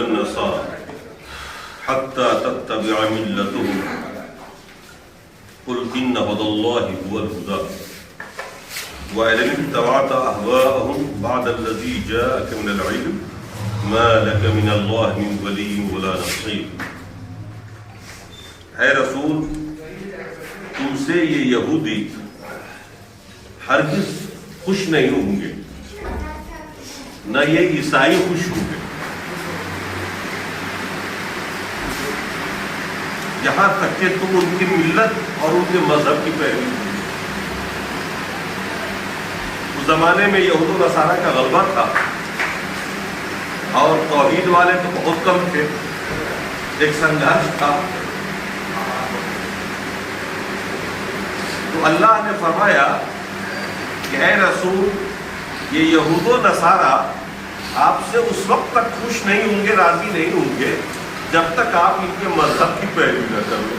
النصارى حتى تتبع ملتهم قل إن هدى الله هو الهدى وإن اتبعت أهواءهم بعد الذي جاءك من العلم ما لك من الله من ولي ولا نصير. اے رسول، تم سے یہ یہودی ہرگز خوش نہیں ہوں گے، نہ یہ عیسائی خوش ہوں گے، یہاں تک کہ تم ان کی ملت اور ان کے مذہب کی پیروی کرو۔ اس زمانے میں یہود و نصارہ کا غلبہ تھا اور توحید والے تو بہت کم تھے، ایک سنگھرش تھا۔ تو اللہ نے فرمایا کہ اے رسول، یہ یہود و نصارہ آپ سے اس وقت تک خوش نہیں ہوں گے، راضی نہیں ہوں گے جب تک آپ ان کے مذہب کی پیروی نہ کرو۔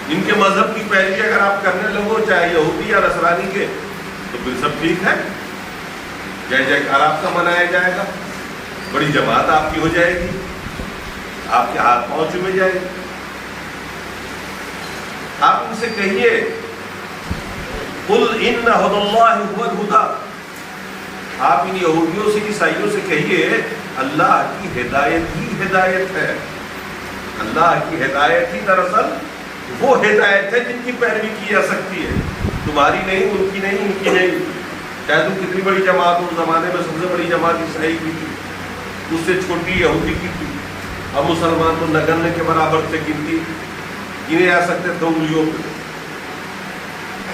ان کے مذہب کی پیروی اگر آپ کرنے لگو، چاہے یہودی یا نصرانی کے، تو پھر سب ٹھیک ہے، جے جے کار آپ کا منایا جائے گا، بڑی جماعت آپ کی ہو جائے گی، آپ کے ہاتھ پاؤں چومے جائے گی۔ آپ ان سے کہیے قل ان ہدی اللہ هو الہدی، آپ ان یہودیوں سے عیسائیوں سے کہیے اللہ کی ہدایت ہی ہدایت ہے۔ اللہ کی ہدایت ہی دراصل وہ ہدایت ہے جن کی پیروی کی جا سکتی ہے، تمہاری نہیں، ان کی نہیں، ان کی نہیں۔ چاہے تم کتنی بڑی جماعت اس زمانے میں سب سے بڑی جماعت عیسائی کی تھی، اس سے چھوٹی یہودی کی تھی، اب مسلمان تو نگن کے برابر سے گنتی گنے جا سکتے تھے انگلیوں پہ،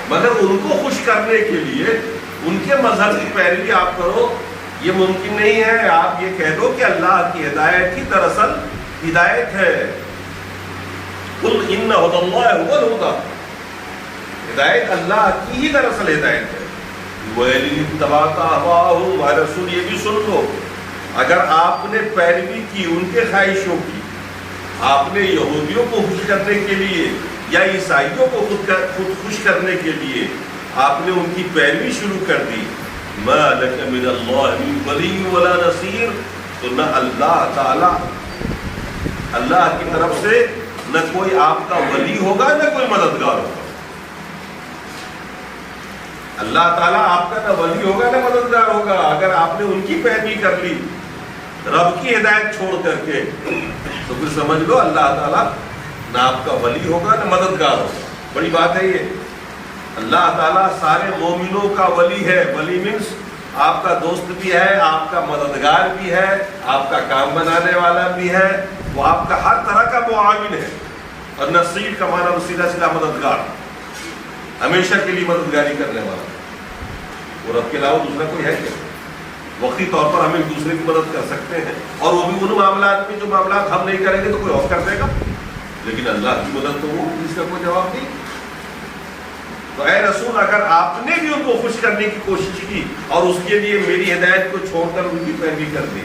مگر ان کو خوش کرنے کے لیے ان کے مذہب کی پیروی آپ کرو، یہ ممکن نہیں ہے۔ آپ یہ کہہ دو کہ اللہ کی ہدایت ہی دراصل ہدایت ہے۔ قل ان ہدی اللہ هو الہدی، ہدایت اللہ کی ہی دراصل ہدایت ہے۔ وَإِنِ اتَّبَعْتَ أَهْوَاءَهُمْ، اور رسول یہ بھی سن لو، اگر آپ نے پیروی کی ان کے خواہشوں کی، آپ نے یہودیوں کو خوش کرنے کے لیے یا عیسائیوں کو خود خوش کرنے کے لیے آپ نے ان کی پیروی شروع کر دی، مَا لَكَ مِنَ اللَّهِ مِن وَلِيٍّ وَلَا نَصِيرٍ، تو نہ اللہ تعالی، اللہ کی طرف سے نہ کوئی آپ کا ولی ہوگا، نہ کوئی مددگار ہوگا۔ اللہ تعالیٰ آپ کا نہ ولی ہوگا نہ مددگار ہوگا اگر آپ نے ان کی پیروی کر لی رب کی ہدایت چھوڑ کر کے، تو پھر سمجھ لو اللہ تعالیٰ نہ آپ کا ولی ہوگا نہ مددگار ہوگا۔ بڑی بات ہے یہ، اللہ تعالیٰ سارے مومنوں کا ولی ہے۔ ولی مینس آپ کا دوست بھی ہے، آپ کا مددگار بھی ہے، آپ کا کام بنانے والا بھی ہے، وہ آپ کا ہر طرح کا معاون ہے۔ اور نصیر کا معنی سیدھا سیدھا مددگار، ہمیشہ کے لیے مددگاری کرنے والا۔ وہ رب کے علاوہ دوسرا کوئی ہے کیا؟ وقتی طور پر ہم ایک دوسرے کی مدد کر سکتے ہیں، اور وہ بھی ان معاملات میں جو معاملات ہم نہیں کریں گے تو کوئی اور کر دے گا، لیکن اللہ کی مدد تو وہ جس کا کوئی جواب نہیں۔ تو اے رسول، اگر آپ نے بھی ان کو خوش کرنے کی کوشش کی اور اس کے لیے میری ہدایت کو چھوڑ کر ان کی پیروی کر دی،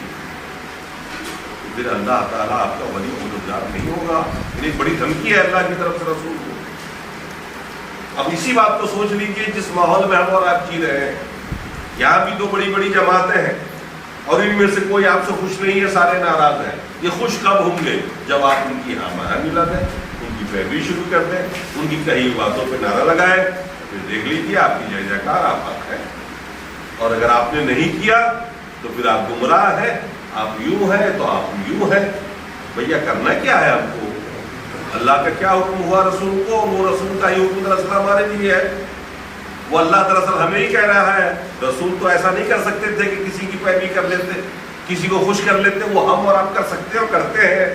تو پھر اللہ تعالیٰ آپ کا ولی مددگار نہیں ہوگا۔ یعنی بڑی دھمکی ہے اللہ کی طرف سے رسول کو۔ اب اسی بات کو سوچ لیجیے جس ماحول میں ہم اور آپ جی رہے ہیں، یہاں بھی دو بڑی بڑی جماعتیں ہیں اور ان میں سے کوئی آپ سے خوش نہیں ہے، سارے ناراض ہیں۔ یہ خوش کب ہوں گے؟ جب آپ ان کی ہمارا ملا دیں، ان کی پیروی شروع کر دیں، ان کی کہی باتوں پہ نعرہ لگائیں، پھر دیکھ لیجیے آپ کی جے جے کار آپ حق ہے۔ اور اگر آپ نے نہیں کیا تو پھر آپ گمراہ ہیں، آپ یوں ہیں تو آپ یوں ہیں۔ بھیا کرنا کیا ہے آپ کو؟ اللہ کا کیا حکم ہوا رسول کو؟ وہ رسول کا ہی حکم دراصل ہمارے لیے ہے۔ وہ اللہ دراصل ہمیں ہی کہہ رہا ہے۔ رسول تو ایسا نہیں کر سکتے تھے کہ کسی کی پیروی کر لیتے، کسی کو خوش کر لیتے، وہ ہم اور آپ کر سکتے ہیں اور کرتے ہیں۔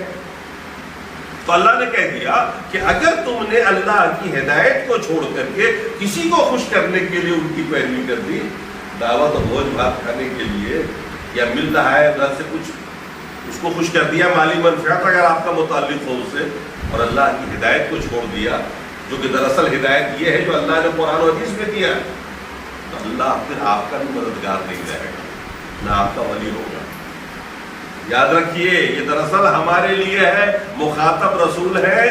تو اللہ نے کہہ دیا کہ اگر تم نے اللہ کی ہدایت کو چھوڑ کر کے کسی کو خوش کرنے کے لیے ان کی پیروی کر دی، دعوت اور بھوج بھات کھانے کے لیے، یا مل رہا ہے ادھر سے کچھ اس کو خوش کر دیا، مالی منفعت اگر آپ کا متعلق ہو اس سے، اور اللہ کی ہدایت کو چھوڑ دیا، جو کہ دراصل ہدایت یہ ہے جو اللہ نے قرآن و حدیث میں دیا ہے، تو اللہ پھر آپ کا بھی مددگار نہیں رہے گا، نہ آپ کا ولی ہوگا۔ یاد رکھیے یہ دراصل ہمارے لیے ہے، مخاطب رسول ہے،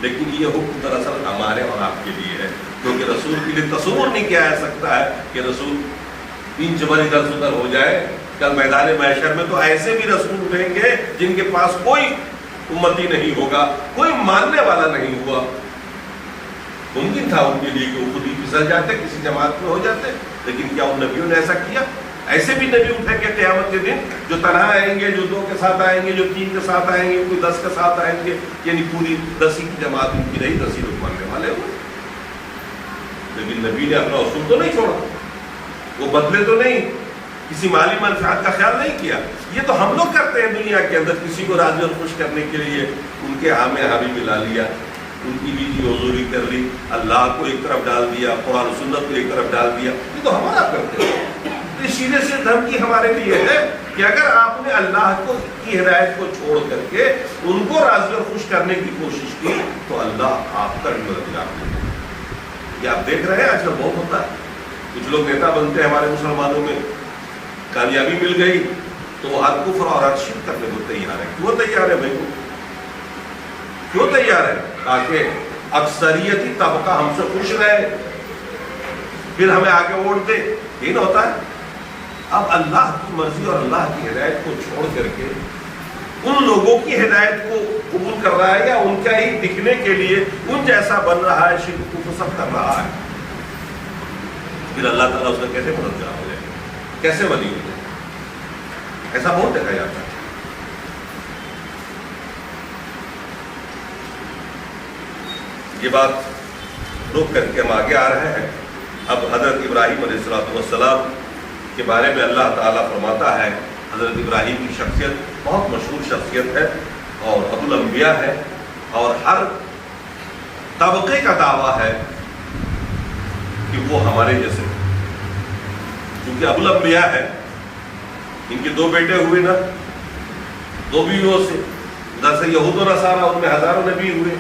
لیکن یہ حکم دراصل ہمارے اور آپ کے لیے ہے، کیونکہ رسول کے لیے تصور نہیں کیا جا سکتا ہے کہ رسول 3 جبر ادھر سے ادھر ہو جائے کل میدان محشر میں تو ایسے بھی رسول اٹھیں گے جن کے پاس کوئی امتی نہیں ہوگا، کوئی ماننے والا نہیں ہوا. ممکن تھا ان کے لیے کہ وہ خود ہی پھسل جاتے، کسی جماعت میں ہو جاتے، لیکن کیا ان نبیوں نے ایسا کیا؟ ایسے بھی نبی اٹھیں گے قیامت کے دن، جو تنہا آئیں گے، جو 2 کے ساتھ آئیں گے، جو 3 کے ساتھ آئیں گے، کوئی 10 کے ساتھ آئیں گے، یعنی پوری 10 کی جماعت ان کی نہیں، 10 لوگ ماننے والے ہوئے. لیکن نبی نے اپنا اصول تو نہیں چھوڑا، وہ بدلے تو نہیں، کسی مالی منفعت کا خیال نہیں کیا. یہ تو ہم لوگ کرتے ہیں دنیا کے اندر، کسی کو راضی اور خوش کرنے کے لیے ان کے ہاں میں ہابی ملا لیا، ان کی بھی حضوری کر لی، اللہ کو ایک طرف ڈال دیا، قرآن و سنت کو ایک طرف ڈال دیا. یہ تو ہمارا کرتے ہیں. یہ سیدھے سے دھمکی ہمارے لیے ہے کہ اگر آپ نے اللہ کی ہدایت کو چھوڑ کر کے ان کو راضی اور خوش کرنے کی کوشش کی تو اللہ آپ کا بھی مددگار ہے. یہ آپ دیکھ رہے ہیں آج کل بہت ہوتا ہے. کچھ لوگ نیتا بنتے ہیں ہمارے مسلمانوں میں، کامیابی مل گئی تو وہ ہر کفر اور ہر شرک کرنے کو تیار ہے. کیوں تیار ہے بھائی؟ کیوں تیار ہے؟ تاکہ اکثریتی طبقہ ہم سے خوش رہے، پھر ہمیں آگے ووٹ دے. یہ نہ ہوتا ہے. اب اللہ کی مرضی اور اللہ کی ہدایت کو چھوڑ کر کے ان لوگوں کی ہدایت کو قبول کر رہا ہے یا ان کا ہی دکھنے کے لیے ان جیسا بن رہا ہے، شرک کو سب کر رہا ہے. پھر اللہ تعالیٰ اس کا کیسے مددگار ہو جائے، کیسے ولی ہو جائے؟ ایسا بہت دیکھا جاتا ہے. یہ بات روک کر کے ہم آگے آ رہے ہیں. اب حضرت ابراہیم علیہ السلام کے بارے میں اللہ تعالیٰ فرماتا ہے، حضرت ابراہیم کی شخصیت بہت مشہور شخصیت ہے اور ابو الانبیاء ہے، اور ہر طبقے کا دعویٰ ہے کہ وہ ہمارے جیسے، کیونکہ ابو الانبیاء ہے. ان کے 2 بیٹے ہوئے نا، 2 بیویوں سے، ادھر سے یہود و نصارہ، ان میں ہزاروں نبی ہوئے،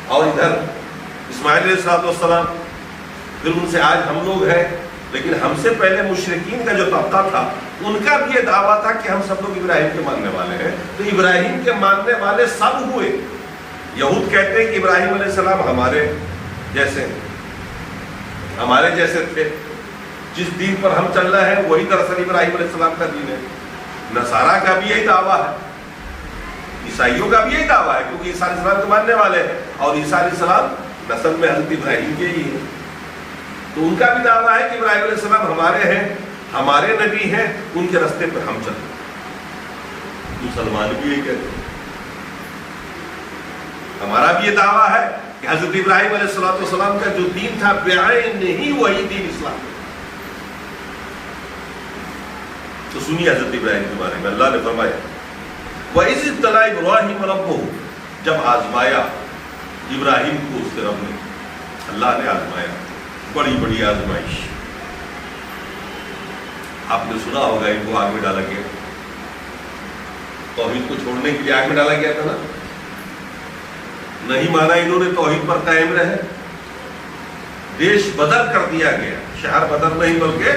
اور ادھر اسماعیل علیہ السلام، پھر ان سے آج ہم لوگ ہیں. لیکن ہم سے پہلے مشرکین کا جو طبقہ تھا ان کا بھی یہ دعویٰ تھا کہ ہم سب لوگ ابراہیم کے ماننے والے ہیں. تو ابراہیم کے ماننے والے سب ہوئے. یہود کہتے ہیں کہ ابراہیم علیہ السلام ہمارے جیسے تھے، جس دین پر ہم چل رہے ہیں وہی دراصل ابراہیم علیہ السلام کا دین ہے. نصارہ کا بھی یہی دعویٰ ہے، عیسائیوں کا بھی یہی دعویٰ ہے، کیونکہ عیسیٰ علیہ السلام کے ماننے والے ہیں اور عیسیٰ علیہ السلام نسل میں حضرت ابراہیم کے ہی ہیں. تو ان کا بھی دعویٰ ہے کہ ابراہیم علیہ السلام ہمارے ہیں، ہمارے نبی ہیں، ان کے راستے پر ہم چلتے ہیں. مسلمان بھی یہ کہتے ہیں. ہمارا بھی یہ دعویٰ ہے کہ حضرت ابراہیم علیہ السلام کا جو دین تھا بعین نہیں وہی دین اسلام. تو سنیے حضرت ابراہیم کے بارے میں اللہ نے فرمایا، وَإِذِ ابْتَلَىٰ إِبْرَاهِيمَ رَبُّهُ، جب آزمایا ابراہیم کو اس کے رب نے، اللہ نے آزمایا، بڑی بڑی آزمائش. آپ نے سنا ہوگا ان کو آگ میں ڈالا گیا، توحید کو چھوڑنے کے لیے آگ میں ڈالا گیا تھا نا. نہیں مانا انہوں نے، توحید پر قائم رہے، دیش بدر کر دیا گیا. شہر بدر نہیں بلکہ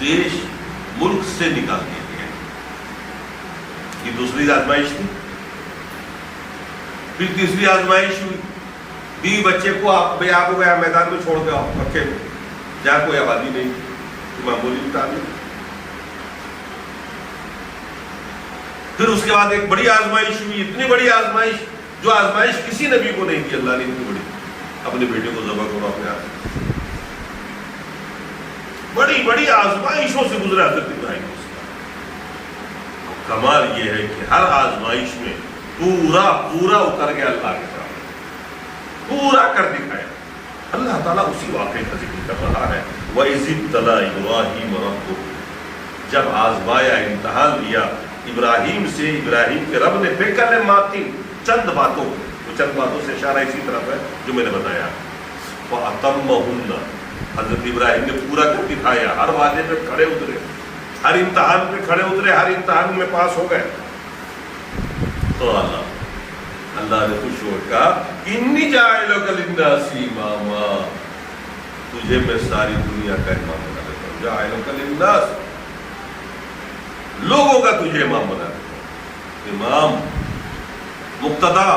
دیش ملک سے نکال دیا گیا. یہ دوسری آزمائش تھی. پھر تیسری آزمائش ہوئی، 20 بچے کو آپ بے آب ہو گیا، میدان میں چھوڑ دیا پکے میں، جہاں کوئی آبادی نہیں، معمولی تعلیم. پھر اس کے بعد ایک بڑی آزمائش ہوئی، اتنی بڑی آزمائش جو آزمائش کسی نبی کو نہیں دی اللہ نے اتنی بڑی. اپنے بیٹے کو ذبح کرو اپنے ہاتھ. بڑی بڑی آزمائشوں سے گزرا حضرت ابراہیم. کمال یہ ہے کہ ہر آزمائش میں پورا اتر گیا اللہ کے سامنے، پورا کر دکھایا. اللہ تعالیٰ اسی واقعے کا ذکر کر رہا ہے، وَإِذِ ابْتَلَىٰ إِبْرَاهِيمَ رَبُّهُ، جب آزمایا، امتحان لیا ابراہیم سے، ابراہیم کے رب نے بِكَلِمَاتٍ، چند باتوں، وہ چند باتوں سے اشارہ اسی طرف ہے جو میں نے بتایا. فَأَتَمَّهُنَّ، حضرت ابراہیم نے پورا کر دکھایا. ہر وعدے پہ کھڑے اترے، ہر امتحان پہ کھڑے اترے، ہر امتحان میں پاس ہو گئے. تو اللہ نے خوش ہو کہا، انی جاعلک للناس اماما، تجھے میں ساری دنیا کا امام بنا دیتا ہوں. جاعلک للناس، لوگوں کا تجھے امام بنا دیتا ہوں. امام، مقتدا،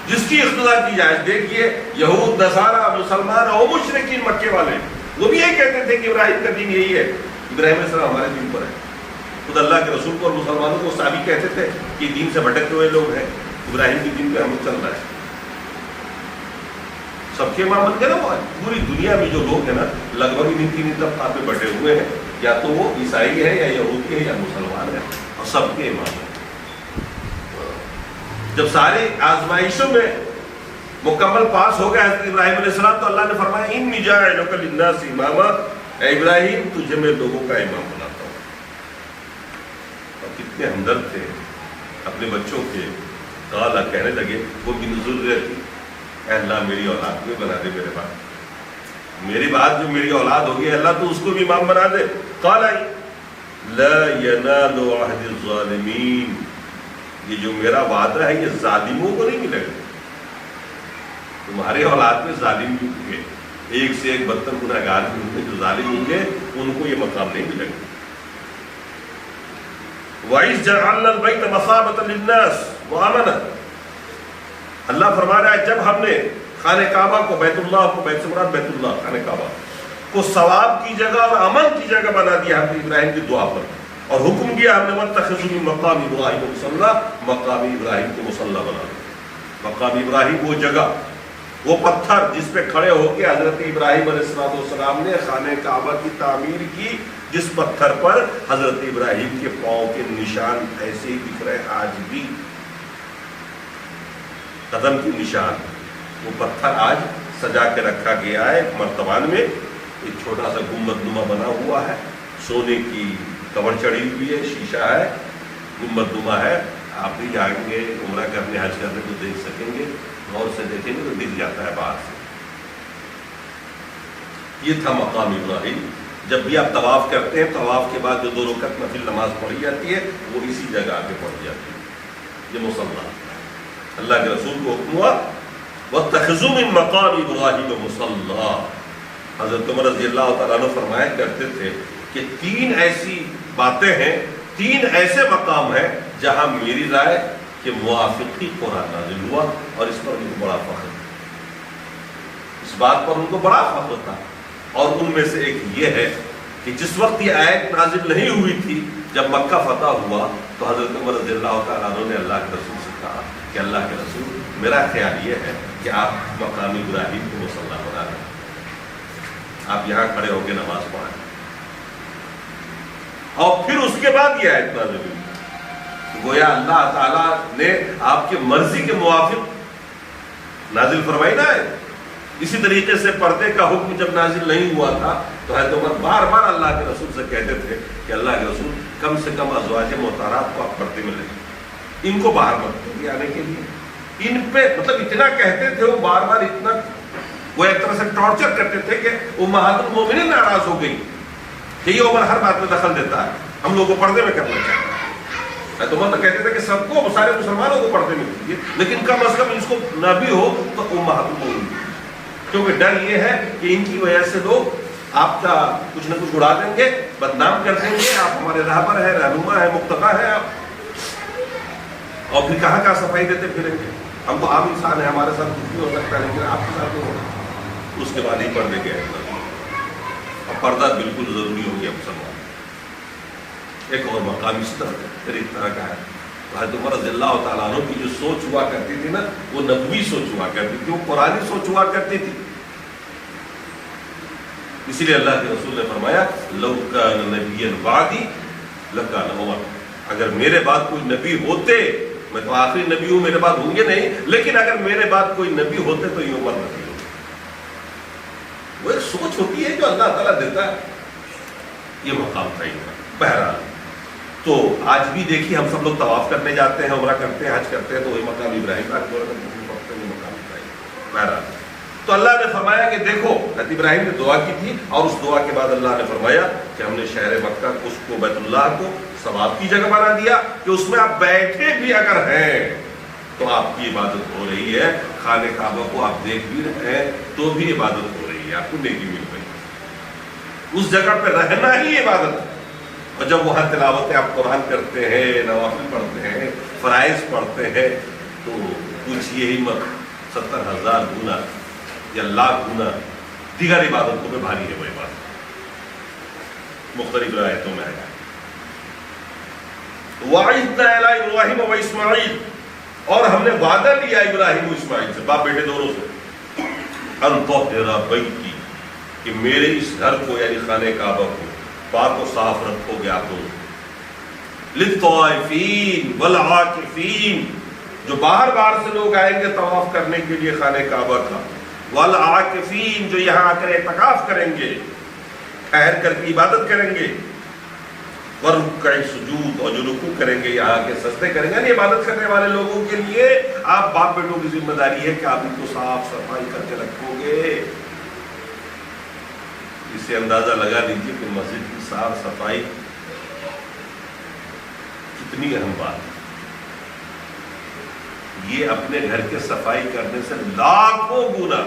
جس کی اقتدا کی جائے. دیکھیے یہود، نصارہ، مسلمان اور مشرکین مکے والے وہ بھی یہی کہتے تھے کہ ابراہیم کا دین یہی ہے، ابراہیم علیہ السلام ہمارے دین پر ہے. خود اللہ کے رسول کو اور مسلمانوں کو صحابی کہتے تھے کہ دین سے بھٹکتے ہوئے لوگ ہیں، ابراہیم کے دین پہ ہم چل رہا ہے. سب کے امام بن گئے نا. وہ پوری دنیا میں جو لوگ ہیں نا لگ بھگ انہیں تین طبقات میں بٹے ہوئے ہیں، یا تو وہ عیسائی ہے یا یہودی ہے یا مسلمان ہے، اور سب کے امام ہیں. جب سارے آزمائشوں میں مکمل پاس ہو گئے حضرت ابراہیم علیہ السلام، تو اللہ نے فرمایا انی جاعلک للناس اماما، اے ابراہیم تجھے میں لوگوں کا امام بناتا ہوں. اور کتنے ہمدرد تھے اپنے بچوں کے. قال کہنے لگے وہ من ذریتی، اے اللہ میری اولاد میں بنا دے میرے بعد، میری بعد جو میری اولاد ہوگی اللہ تو اس کو بھی امام بنا دے. قال لا ینال عہد الظالمین، یہ جو میرا وعدہ ہے یہ ظالموں کو نہیں ملے گا. تمہارے اولاد میں ظالم بھی ہوں گے، ایک سے ایک بدتر گنہگار بھی ہوں گے، جو ظالم ہوں گے ان کو یہ مقام نہیں ملے گا. وَإِذْ جَعَلْنَا الْبَيْتَ مَثَابَةً لِلنَّاسِ وَأَمَنًا، اللہ فرما رہا ہے جب ہم نے خانہ کعبہ کو، بیت اللہ کو، بیت سے مراد بیت اللہ خانہ کعبہ کو ثواب کی جگہ اور امن کی جگہ بنا دیا حضرت ابراہیم کی دعا پر، اور حکم کیا ہم نے وَاتَّخِذُوا مِن مَقَامِ إِبْرَاهِيمَ مُصَلًّى، مقام ابراہیم کو مصلی بنا دیا. مقام ابراہیم وہ جگہ، وہ پتھر جس پہ کھڑے ہو کے حضرت ابراہیم علیہ السلام نے خانہ کعبہ کی تعمیر کی، جس پتھر پر حضرت ابراہیم کے پاؤں کے نشان ایسے ہی دکھ رہے آج بھی، قدم کے نشان. وہ پتھر آج سجا کے رکھا گیا ہے ایک مرتبان میں، ایک چھوٹا سا گنبد نما بنا ہوا ہے، سونے کی کور چڑھی ہوئی ہے، شیشہ ہے، گنبد نما ہے. آپ بھی جائیں گے عمرہ کرنے، حج کرنے تو دیکھ سکیں گے، غور سے دیکھیں گے تو دکھ جاتا ہے باہر سے. یہ تھا مقام ابراہیم. جب بھی آپ طواف کرتے ہیں، طواف کے بعد جو 2 رکعت نفل نماز پڑھی جاتی ہے وہ اسی جگہ آ کے پڑھی جاتی ہے. یہ مصلی، اللہ کے رسول کو حکم ہوا وَاتَّخِذُوا مِن مَقَامِ إِبْرَاهِيمَ مُصَلًّى. حضرت عمر رضی اللہ تعالیٰ عنہ فرمایا کرتے تھے کہ 3 ایسی باتیں ہیں، 3 ایسے مقام ہیں جہاں میری رائے کے موافق ہی قرآن نازل ہوا، اور اس پر ان کو بڑا فخر، اس بات پر ان کو بڑا فخر تھا. اور ان میں سے ایک یہ ہے کہ جس وقت یہ آیت نازل نہیں ہوئی تھی، جب مکہ فتح ہوا، تو حضرت عمر رضی اللہ تعالیٰ عنہ نے اللہ کے رسول سے کہا کہ اللہ کے رسول میرا خیال یہ ہے کہ آپ مقام ابراہیم کو مصلی بنا دیں، آپ یہاں کھڑے ہو کے نماز پڑھیں. اور پھر اس کے بعد یہ آیت نازل ہوئی. گویا اللہ تعالیٰ نے آپ کی مرضی کے موافق نازل فرمائی نہ ہے. اسی طریقے سے پردے کا حکم جب نازل نہیں ہوا تھا تو حضرت عمر بار بار اللہ کے رسول سے کہتے تھے کہ اللہ کے رسول کم سے کم ازواج مطہرات کو آپ پردے میں لیں، ان کو باہر مت دیں آنے کے لیے. ان پہ مطلب اتنا کہتے تھے وہ بار بار، اتنا وہ ایک طرح سے ٹارچر کرتے تھے کہ امہات المومنین ناراض ہو گئی کہ یہ عمر ہر بات میں دخل دیتا ہے، ہم لوگوں کو پردے میں کرنا چاہتا ہے. تو عمر کہتے تھے کہ سب کو، سارے مسلمانوں کو پردے میں کیجیے، لیکن کم از کم اس کو نہ بھی ہو تو امہات المومنین، کیونکہ ڈر یہ ہے کہ ان کی وجہ سے لوگ آپ کا کچھ نہ کچھ اڑا دیں گے، بدنام کر دیں گے، آپ ہمارے رہبر ہیں، رہنما ہیں، مقتدی ہیں آپ، اور پھر کہاں کہاں صفائی دیتے پھریں گے. ہم تو عام انسان ہیں، ہمارے ساتھ کچھ بھی ہو سکتا ہے، لیکن آپ کے ساتھ نہیں ہوگا. اس کے بعد ہی پردے گئے، اور پردہ بالکل ضروری ہو گیا مسلمان. ایک اور مقام اس طرح کا ہے. حضرت عمر رضی اللہ تعالیٰ عنہ کی جو سوچ ہوا کرتی تھی نا، وہ نبوی سوچ ہوا کرتی تھی، وہ قرآنی سوچ ہوا کرتی تھی. اسی لیے اللہ کے رسول نے فرمایا لو کان نبیا بعدی لکان عمر، اگر میرے بعد کوئی نبی ہوتے، میں تو آخری نبی ہوں، میرے بعد ہوں گے نہیں، لیکن اگر میرے بعد کوئی نبی ہوتے تو یہ عمر نبی ہوتے. وہ ایک سوچ ہوتی ہے جو اللہ تعالیٰ دیتا ہے. یہ مقام تھا. بہرحال تو آج بھی دیکھیے ہم سب لوگ طواف کرنے جاتے ہیں، عمرہ کرتے ہیں، حج کرتے ہیں، تو وہی مقام ابراہیم کا مقام ابراہیم. بہرحال تو اللہ نے فرمایا کہ دیکھو حضرت ابراہیم نے دعا کی تھی، اور اس دعا کے بعد اللہ نے فرمایا کہ ہم نے شہر مکہ کو، اس کو، بیت اللہ کو ثواب کی جگہ بنا دیا کہ اس میں آپ بیٹھے بھی اگر ہیں تو آپ کی عبادت ہو رہی ہے. خانہ کعبہ کو آپ دیکھ بھی رہے ہیں تو بھی عبادت ہو رہی ہے، آپ کو نیکی مل رہی ہے. اس جگہ پہ رہنا ہی عبادت ہے. اور جب وہاں تلاوت آپ قرآن کرتے ہیں، نوافل پڑھتے ہیں، فرائض پڑھتے ہیں، تو پوچھئے ہی مت 70,000 گنا یا لاکھ گنا دیگر عبادتوں میں بھاری ہے وہ عبادت، مختلف روایتوں میں آیا۔ وَعِدْنَا إِلَىٰ إِبْرَاهِيمَ وَإِسْمَاعِيلَ، اور ہم نے وعدہ لیا ابراہیم و اسماعیل سے، باپ بیٹے دونوں سے، ان طہر بیتی، کہ میرے اس گھر کو یعنی خانہ کعبہ کو پاک و صاف رکھو گے آپ لوگ، للطائفین والعاکفین، جو باہر باہر سے لوگ آئیں گے طواف کرنے کے لیے خانہ کعبہ کا، والعاکفین، جو یہاں آ کر اعتکاف کریں گے، ٹھہر کر کی عبادت کریں گے، ورکع سجود، اور جو رکوع کریں گے یہاں کے سجدے کریں گے، یعنی عبادت کرنے والے لوگوں کے لیے آپ باپ بیٹوں کی ذمہ داری ہے کہ آپ ان کو صاف صفائی کر کے رکھو گے۔ اس سے اندازہ لگا لیجیے کہ مسجد کی صاف صفائی کتنی اہم بات ہے۔ یہ اپنے گھر کے صفائی کرنے سے لاکھوں گنا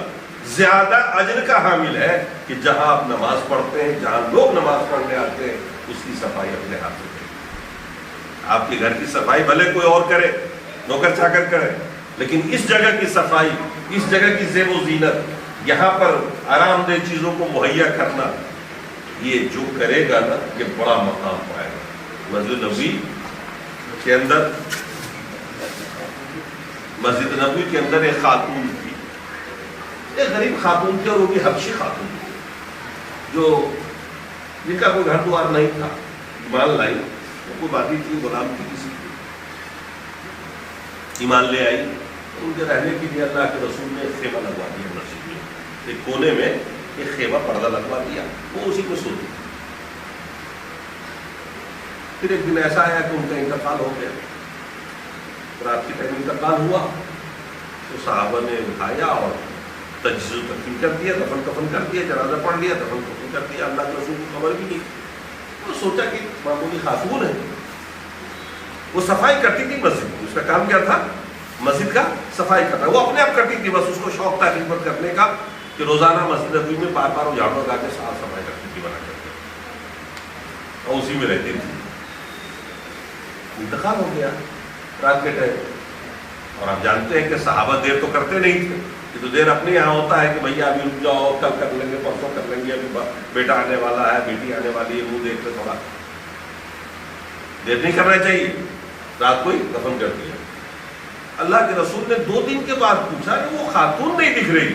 زیادہ اجر کا حامل ہے کہ جہاں آپ نماز پڑھتے ہیں، جہاں لوگ نماز پڑھنے آتے ہیں، اس کی صفائی اپنے ہاتھ سے کریں۔ آپ کے گھر کی صفائی بھلے کوئی اور کرے، نوکر چاکر کرے، لیکن اس جگہ کی صفائی، اس جگہ کی زیب و زینت، یہاں پر آرام دہ چیزوں کو مہیا کرنا، یہ جو کرے گا نا یہ بڑا مقام پائے گا۔ مسجد نبوی کے اندر ایک خاتون تھی، ایک غریب خاتون تھی، اور وہ بھی حبشی خاتون تھی، جو جن کا کوئی گھر دوار نہیں تھا، ایمان لائی، وہ کوئی بادی تھی، غلام تھی کسی کی، ایمان لے آئی، ان کے رہنے کے لیے اللہ کے رسول نے ایک خیمہ لگوا دیا مسجد میں، ایک کونے میں ایک خیمہ پردہ لگوا دیا، وہ اسی میں سوتی۔ پھر ایک دن ایسا آیا کہ ان کا انتقال ہو گیا، رات کے ٹائم انتقال ہوا تو صحابہ نے اٹھایا اور تجہیز و تکفین کر دیا، دفن کفن کر دیا، جنازہ پڑھ لیا، دفن کفن کر دیا، اللہ کے رسول کو خبر بھی نہیں۔ وہ سوچا کہ معمولی خاتون ہے، وہ صفائی کرتی تھی مسجد کی، اس کا کام کیا تھا؟ مسجد کا صفائی کرنا، وہ اپنے آپ کرتی تھی، بس اس کو شوق تھا خدمت کرنے کا کہ روزانہ مسجد نبوی میں بار بار وہ جھاڑو لگا کے صاف صفائی کرتی تھی، بنا کرتے، اور اسی میں رہتی تھی۔ انتقال ہو گیا رات کے ٹائم، اور آپ جانتے ہیں کہ صحابہ دیر تو کرتے نہیں تھے، یہ تو دیر اپنے یہاں ہوتا ہے کہ بھیا ابھی رک جاؤ، کل کر لیں گے، پرسوں کر لیں گے، ابھی بیٹا آنے والا ہے، بیٹی آنے والی ہے، وہ دیکھ کے تھوڑا دیر نہیں کرنا چاہیے۔ رات کو ہی دفن کر دیا۔ اللہ کے رسول نے 2 دن کے بعد پوچھا کہ وہ خاتون نہیں دکھ رہی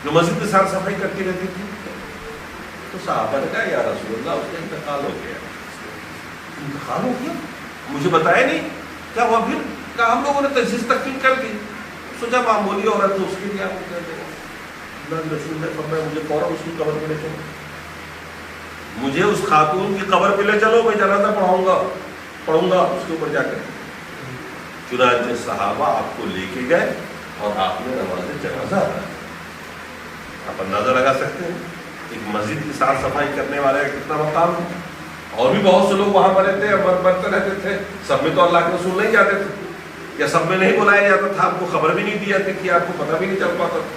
جو مسجد میں صاف صفائی کرتی رہتی تھی، تو صحابہ نے کہا یا رسول اللہ اس کا انتقال ہو گیا۔ انتقال ہو گیا؟ مجھے بتایا نہیں، کیا ہوا پھر؟ کہا ہم لوگوں نے تجہیز تکفین کر دی، سوچا معمولی عورت تو اس کے لیے آپ کو کہہ دیں گے۔ اللہ کے رسول نے فرمایا مجھے فوراً اس کی قبر پہ لے چلو، مجھے اس خاتون کی قبر پہ لے چلو، میں جنازہ پڑھوں گا اس کے اوپر جا کر۔ چنانچہ صحابہ آپ کو لے کے گئے اور آپ نے نماز جنازہ ادا۔ آپ اندازہ لگا سکتے ہیں ایک مسجد کی صاف صفائی کرنے والے کا کتنا مقام ہے۔ اور بھی بہت سے لوگ وہاں پر رہتے ہیں، مرتے رہتے تھے، سب میں تو اللہ کے رسول نہیں جاتے تھے، یا سب میں نہیں بلایا جاتا تھا، آپ کو خبر بھی نہیں دی جاتی تھی، آپ کو پتہ بھی نہیں چل پاتا تھا۔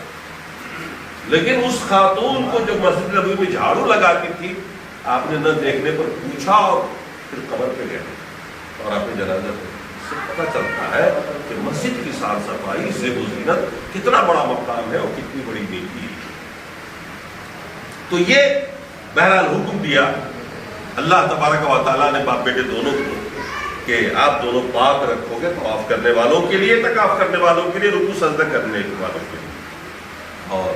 لیکن اس خاتون کو جو مسجد نبوی میں جھاڑو لگاتی تھی، آپ نے نہ دیکھنے پر پوچھا اور پھر قبر پہ گئے اور آپ نے جنازہ پڑھا۔ اس سے پتہ چلتا ہے کہ مسجد کی صاف صفائی، زیب و زینت کتنا بڑا مقام ہے اور کتنی بڑی نیکی ہے۔ تو یہ بہرحال حکم دیا اللہ تبارک و تعالیٰ نے باپ بیٹے دونوں کو کہ آپ دونوں پاک رکھو گے طواف کرنے والوں کے لیے، اعتکاف کرنے والوں کے لیے، رکوع سجدہ کرنے والوں کے لیے۔ اور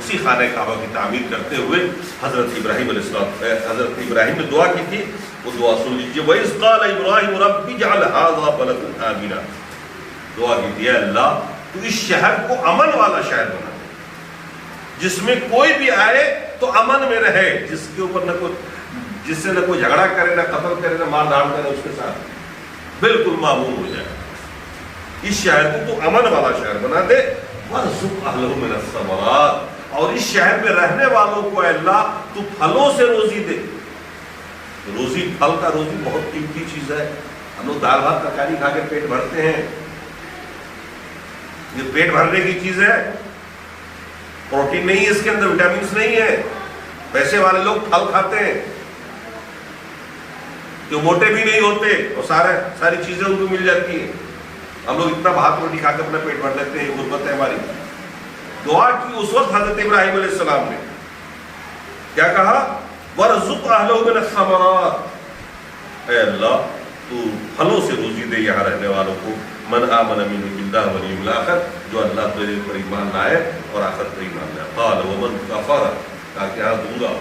اسی خانہ کعبہ کی تعمیر کرتے ہوئے حضرت ابراہیم نے دعا کی تھی، وہ دعا سن لیجیے۔ وَإِذْ قَالَ إِبْرَاهِيمُ رَبِّ اجْعَلْ هَٰذَا بَلَدًا آمِنًا، دعا کی تھی اے اللہ تو اس شہر کو امن والا شہر بنا دے، جس میں کوئی بھی آئے تو امن میں رہے، جس کے اوپر جس سے نہ کوئی جھگڑا کرے، نہ قتل کرے، نہ مار دھاڑ کرے، اس کے ساتھ بالکل معمول ہو جائے۔ اس شہر کو تو امن والا شہر بنا دے، وَارْزُقْ أَهْلَهُ مِنَ الثَّمَرَاتِ، اور اس شہر میں رہنے والوں کو اے اللہ تو پھلوں سے روزی دے۔ روزی، پھل کا روزی بہت قیمتی چیز ہے۔ ہم لوگ دال بھات ترکاری کھا کے پیٹ بھرتے ہیں، یہ پیٹ بھرنے کی چیز ہے، پروٹین نہیں ہے اس کے اندر، وٹامنس نہیں ہے۔ پیسے والے لوگ پھل کھاتے ہیں جو موٹے بھی نہیں ہوتے اور ساری چیزیں ان کو مل جاتی ہیں۔ ہم لوگ اتنا بھات روٹی کھا کے اپنا پیٹ بھر لیتے ہیں، غربت ہے ہماری۔ دعا کی اس وقت حضرت ابراہیم علیہ السلام نے کیا کہا؟ وَرْزُقْ أَهْلَهُ مِنَ الثَّمَرَاتِ، اے اللہ تو پھلوں سے روزی دے یہاں رہنے والوں کو، من آمن منهم باللہ والیوم الآخر، جو اللہ تعالی پر ایمان لائے اور آخرت پر ایمان لائے. قال ومن کفر، کہا کہ ہاں دوں گا،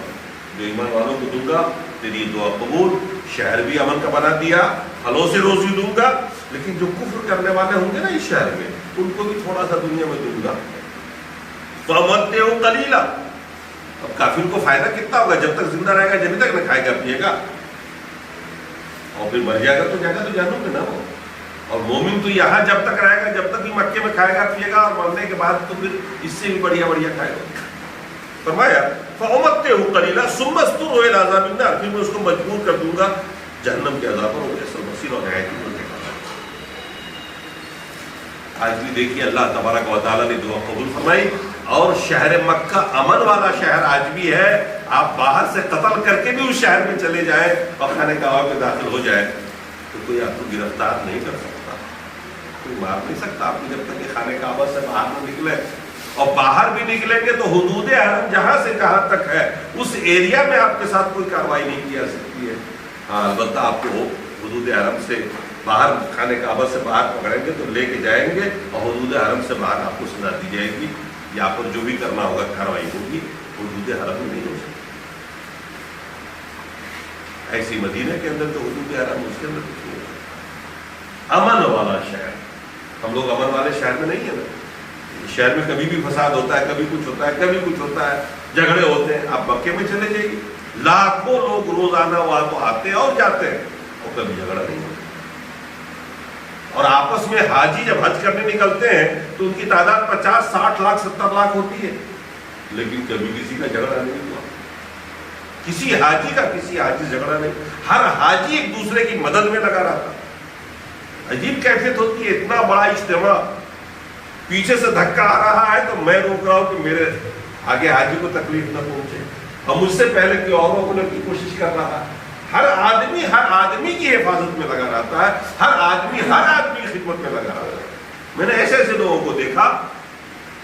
جو ایمان والوں کو دوں گا، تیری دعا قبول، شہر بھی امن کا بنا دیا، پھلوں سے روزی دوں گا، لیکن جو کفر کرنے والے ہوں گے نا اس شہر میں ان کو بھی تھوڑا سا دنیا میں دوں گا. فَأَمَتِّعُهُ قَلِيلًا، اب کافر کو فائدہ کتنا ہوگا؟ جب تک زندہ رہے گا جب تک نہ کھائے گا پیے گا، اور پھر مر جائے گا تو جہنم میں نہ ہو. اور مومن تو یہاں جب تک رہے گا جب تک بھی مکے میں کھائے گا پیے گا، اور مرنے کے بعد تو پھر اس سے بھی بڑھیا بڑھیا کھائے گا. فرمایا فَأُمَتِّعُهُ قَلِيلًا ثُمَّ اسْتُرْهُ إِلَىٰ عَذَابِ النَّارِ، پھر میں اس کو مجبور کر دوں گا جہنم کے عذاب پر، وَبِئْسَ الْمَصِيرُ، اور نہایت ہی برا. آج بھی دیکھیے اللہ تبارک و تعالیٰ نے دعا قبول فرمائی، اور شہر مکہ امن والا شہر آج بھی ہے. آپ باہر سے قتل کر کے بھی اس شہر میں چلے جائیں اور خانہ کعبہ میں داخل ہو جائے تو کوئی آپ کو گرفتار نہیں کر سکتا، کوئی مار نہیں سکتا آپ کو جب تک کہ خانہ کعبہ سے باہر نہ نکلے. اور باہر بھی نکلیں گے تو حدود حرم جہاں سے کہاں تک ہے اس ایریا میں آپ کے ساتھ کوئی کارروائی نہیں کی جا سکتی ہے. ہاں البتہ آپ کو حدود حرم سے باہر، خانہ کعبہ سے باہر پکڑیں گے تو لے کے جائیں گے، اور حدود حرم سے باہر آپ کو سزا دی جائے گی، یا پر جو بھی کرنا ہوگا کارروائی ہوگی، حدود حرم میں نہیں ہو سکتی. ایسی مدینہ کے اندر جو حدود حرم اس کے اندر کچھ نہیں ہوگا. امن والا شہر، ہم لوگ امن والے شہر میں نہیں ہیں نا. شہر میں کبھی بھی فساد ہوتا ہے، کبھی کچھ ہوتا ہے، کبھی کچھ ہوتا ہے، جھگڑے ہوتے ہیں. آپ مکے میں چلے جائیے، لاکھوں لوگ روزانہ وہاں تو آتے ہیں اور جاتے ہیں، اور کبھی جھگڑا نہیں ہوتا. اور آپس میں حاجی جب حج کرنے نکلتے ہیں تو ان کی تعداد 50 60 لاکھ 70 لاکھ ہوتی ہے، لیکن کبھی کسی کا جھگڑا نہیں ہوا. کسی حاجی کا کسی حاجی سے جھگڑا نہیں، ہر حاجی ایک دوسرے کی مدد میں لگا رہتا. عجیب کیفیت ہوتی ہے، اتنا بڑا اجتماع، پیچھے سے دھکا آ رہا ہے تو میں روک رہا ہوں کہ میرے آگے حاجی کو تکلیف نہ پہنچے، اور مجھ سے پہلے کوئی اور روکنے کی کوشش کر رہا ہے. ہر آدمی کی حفاظت میں لگا رہتا ہے، ہر آدمی کی خدمت میں لگا رہتا ہے. میں نے ایسے ایسے لوگوں کو دیکھا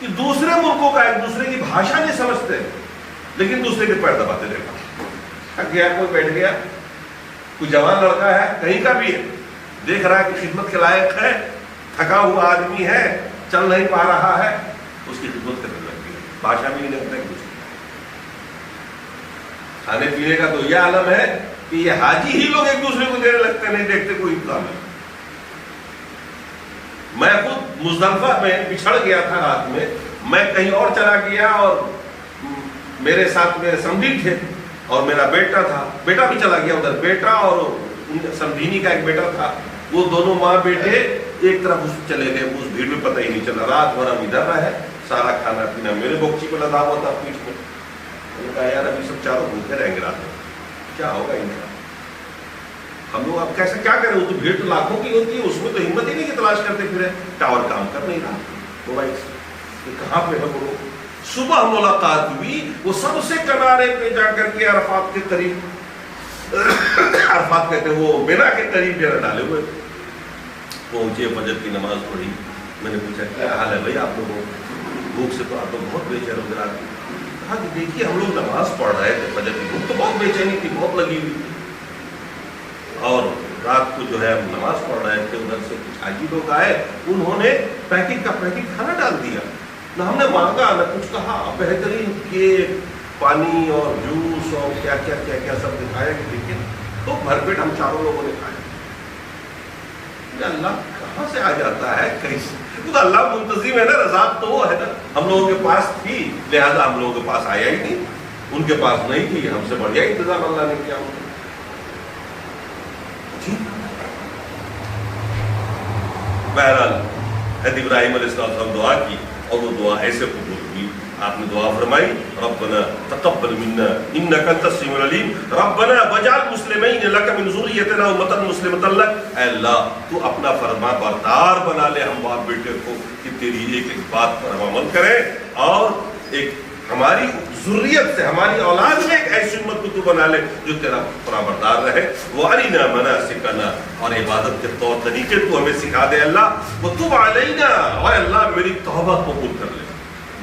کہ دوسرے ملکوں کا ایک دوسرے کی بھاشا نہیں سمجھتے، لیکن دوسرے کے پیر دباتے دیکھا. تھک گیا کوئی بیٹھ گیا، کوئی جوان لڑکا ہے کہیں کا بھی ہے، دیکھ رہا ہے کہ خدمت کے لائق ہے، تھکا ہوا آدمی ہے، چل نہیں پا رہا ہے، اس کی خدمت کرنے لگتی ہے. بھاشا بھی نہیں لگتا ہے کچھ. کھانے پینے کا تو یہ عالم ہے کہ یہ حاجی ہی لوگ ایک دوسرے کو دینے لگتے ہیں، نہیں دیکھتے کوئی انتظام ہے. میں خود مزدلفہ میں بچھڑ گیا تھا رات میں کہیں اور چلا گیا، اور میرے ساتھ میرے سمدھی تھے اور میرا بیٹا تھا، بیٹا بھی چلا گیا ادھر، بیٹا اور سمدھینی کا ایک بیٹا تھا، وہ دونوں ماں بیٹے ایک طرف اس چلے گئے، اس بھیڑ میں پتہ ہی نہیں چلا. رات بھر ہم ادھر رہے، سارا کھانا پینا میرے بوکچی پہ لدا ہوا تھا پیٹھ میں. میں نے کہا یار ابھی سب چاروں بھوکے رہیں گے رات میں، کیا ہوگا ان کا؟ ہم لوگ اب کیسے کیا کریں؟ وہ تو بھیڑ تو لاکھوں کی ہوتی ہے، اس میں تو ہمت ہی نہیں کہ تلاش کرتے پھرے. ٹاور کام کر نہیں رہا موبائل سے، کہاں پہ ہے وہ؟ صبح ملاقات ہوئی، وہ سب سے کنارے پہ جا کر کے عرفات کے قریب، عرفات کہتے ہیں وہ مینا کے قریب ڈیرا ڈالے ہوئے. پہنچے، فجر کی نماز پڑھی. میں نے پوچھا کیا حال ہے بھائی آپ لوگوں، بھوک سے تو آپ لوگ بہت بے چین ہو گئے. کہا کہ دیکھیے ہم لوگ نماز پڑھ رہے تھے، فجر کی بھوک تو بہت بے چینی تھی، بہت لگی ہوئی تھی، اور رات کو جو ہے ہم نماز پڑھ رہے تھے، ادھر سے کچھ حاجی لوگ آئے، انہوں نے پیکٹ کا پیکٹ کھانا ڈال دیا. نہ ہم نے مانگا نہ کچھ کہا، بہترین کیک، پانی اور جوس اور کیا کیا کیا کیا سب دکھایا کہ دیکھیے. تو بھر پیٹ ہم چاروں لوگوں نے کھایا. اللہ کہاں سے آ جاتا ہے کیسے؟ تو اللہ منتظم ہے نا، رزاق تو وہ ہے نا. ہم لوگوں کے پاس تھی لہذا ہم لوگوں کے پاس آیا ہی نہیں، ان کے پاس نہیں تھی، ہم سے بڑھیا انتظام اللہ نے کیا. بہرحال حضرت ابراہیم علیہ السلام دعا کی، اور وہ دعا ایسے قبول ہوئی. آپ نے دعا فرمائی ربنا تقبل منا انک انت السمیع العلیم ربنا واجعل مسلمین لک من ذریتنا امۃ مسلمۃ لک. اے اللہ تو اپنا فرما بردار بنا لے ہم باپ بیٹے کو کہ تیری ایک ایک بات پر ہم عمل کریں، اور ایک ہماری ذریت سے ہماری اولاد میں ایک ایسی امت کو تو بنا لے جو تیرا فرما بردار رہے. وارنا مناسکنا، اور عبادت کے طور طریقے تو ہمیں سکھا دے اللہ. وتب علینا، اور اللہ میری توبہ قبول کر لے،